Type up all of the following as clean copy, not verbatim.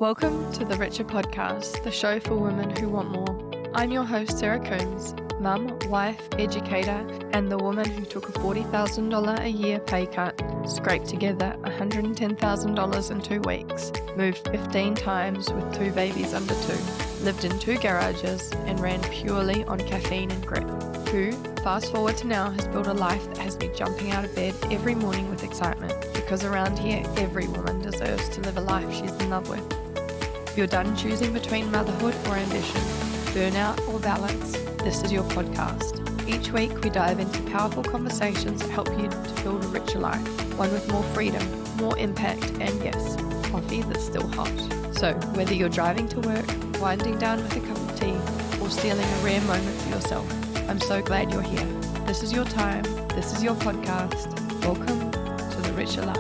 Welcome to the Richer Podcast, the show for women who want more. I'm your host, Sarah Coombs, mum, wife, educator, and the woman who took a $40,000 a year pay cut, scraped together $110,000 in 2 weeks, moved 15 times with 2 babies under 2, lived in 2 garages, and ran purely on caffeine and grit. Who, fast forward to now, has built a life that has me jumping out of bed every morning with excitement, because around here, every woman deserves to live a life she's in love with. If you're done choosing between motherhood or ambition, burnout or balance, this is your podcast. Each week we dive into powerful conversations that help you to build a richer life, one with more freedom, more impact, and yes, coffee that's still hot. So whether you're driving to work, winding down with a cup of tea, or stealing a rare moment for yourself, I'm so glad you're here. This is your time. This is your podcast. Welcome to the Richer Life.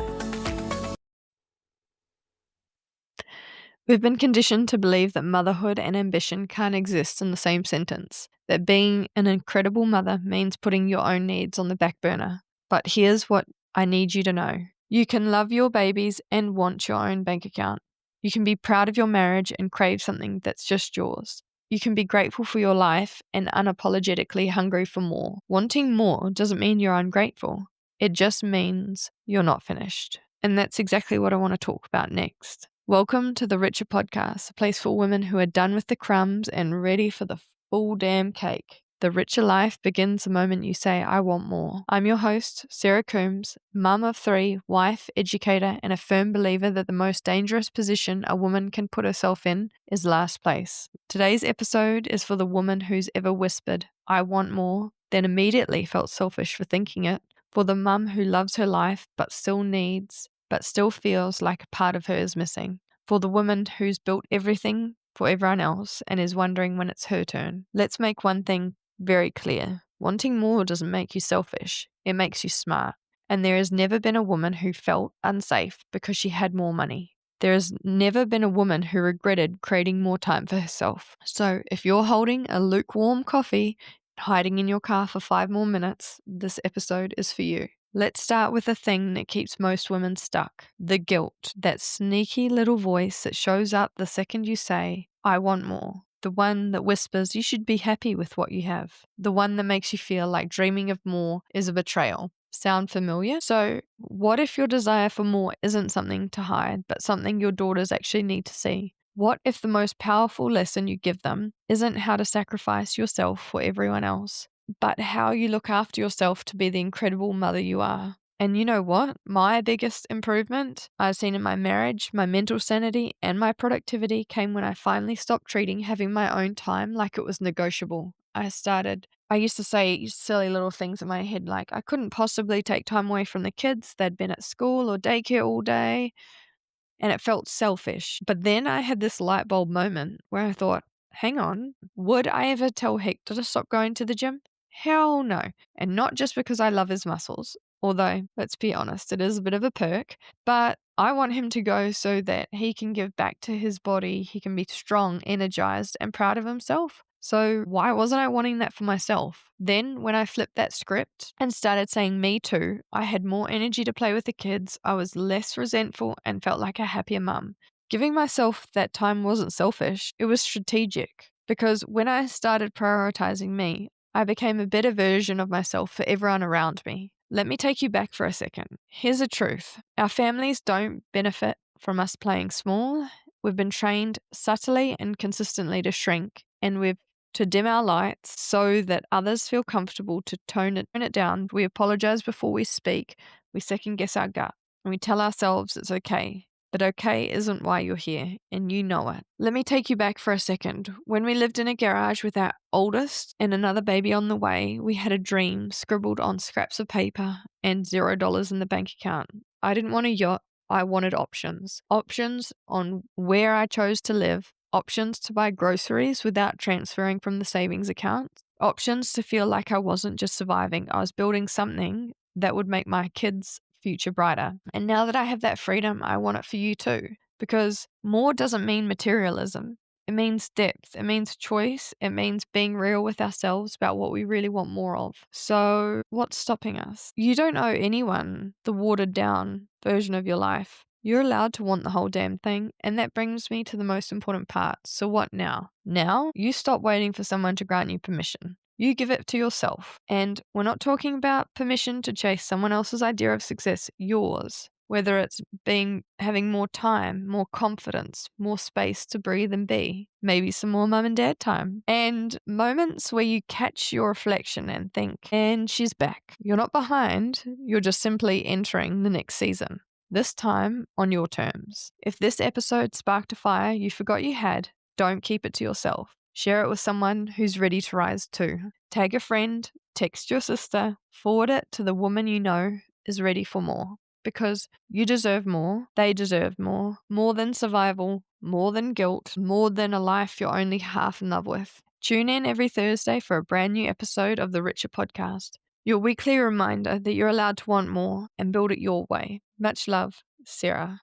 We've been conditioned to believe that motherhood and ambition can't exist in the same sentence, that being an incredible mother means putting your own needs on the back burner. But here's what I need you to know. You can love your babies and want your own bank account. You can be proud of your marriage and crave something that's just yours. You can be grateful for your life and unapologetically hungry for more. Wanting more doesn't mean you're ungrateful. It just means you're not finished. And that's exactly what I want to talk about next. Welcome to the Richer Podcast, a place for women who are done with the crumbs and ready for the full damn cake. The richer life begins the moment you say, I want more. I'm your host, Sarah Coombs, mum of 3, wife, educator, and a firm believer that the most dangerous position a woman can put herself in is last place. Today's episode is for the woman who's ever whispered, I want more, then immediately felt selfish for thinking it, for the mum who loves her life but still feels like a part of her is missing, for the woman who's built everything for everyone else and is wondering when it's her turn. Let's make one thing very clear. Wanting more doesn't make you selfish. It makes you smart. And there has never been a woman who felt unsafe because she had more money. There has never been a woman who regretted creating more time for herself. So if you're holding a lukewarm coffee, hiding in your car for 5 more minutes, this episode is for you. Let's start with the thing that keeps most women stuck. The guilt, that sneaky little voice that shows up the second you say, I want more. The one that whispers you should be happy with what you have. The one that makes you feel like dreaming of more is a betrayal. Sound familiar? So what if your desire for more isn't something to hide, but something your daughters actually need to see? What if the most powerful lesson you give them isn't how to sacrifice yourself for everyone else, but how you look after yourself to be the incredible mother you are? And you know what? My biggest improvement I've seen in my marriage, my mental sanity, and my productivity came when I finally stopped treating having my own time like it was negotiable. I used to say silly little things in my head like I couldn't possibly take time away from the kids. They'd been at school or daycare all day, and it felt selfish. But then I had this light bulb moment where I thought, hang on, would I ever tell Hector to stop going to the gym? Hell no. And not just because I love his muscles, although, let's be honest, it is a bit of a perk, but I want him to go so that he can give back to his body, he can be strong, energized, and proud of himself. So why wasn't I wanting that for myself? Then when I flipped that script and started saying me too, I had more energy to play with the kids, I was less resentful and felt like a happier mum. Giving myself that time wasn't selfish, it was strategic. Because when I started prioritizing me, I became a better version of myself for everyone around me. Let me take you back for a second. Here's the truth. Our families don't benefit from us playing small. We've been trained subtly and consistently to shrink, and to dim our lights so that others feel comfortable to tone it down. We apologize before we speak. We second guess our gut, and we tell ourselves it's okay. But okay isn't why you're here, and you know it. Let me take you back for a second. When we lived in a garage with our oldest and another baby on the way, we had a dream scribbled on scraps of paper and $0 in the bank account. I didn't want a yacht. I wanted options. Options on where I chose to live. Options to buy groceries without transferring from the savings account. Options to feel like I wasn't just surviving. I was building something that would make my kids' future brighter. And now that I have that freedom, I want it for you too. Because more doesn't mean materialism. It means depth. It means choice. It means being real with ourselves about what we really want more of. So what's stopping us? You don't owe anyone the watered down version of your life. You're allowed to want the whole damn thing, and that brings me to the most important part. So what now? Now, you stop waiting for someone to grant you permission. You give it to yourself. And we're not talking about permission to chase someone else's idea of success, yours. Whether it's having more time, more confidence, more space to breathe and be, maybe some more mum and dad time, and moments where you catch your reflection and think, and she's back. You're not behind, you're just simply entering the next season. This time on your terms. If this episode sparked a fire you forgot you had, don't keep it to yourself. Share it with someone who's ready to rise too. Tag a friend, text your sister, forward it to the woman you know is ready for more. Because you deserve more, they deserve more than survival, more than guilt, more than a life you're only half in love with. Tune in every Thursday for a brand new episode of the Richer Podcast. Your weekly reminder that you're allowed to want more and build it your way. Much love, Sarah.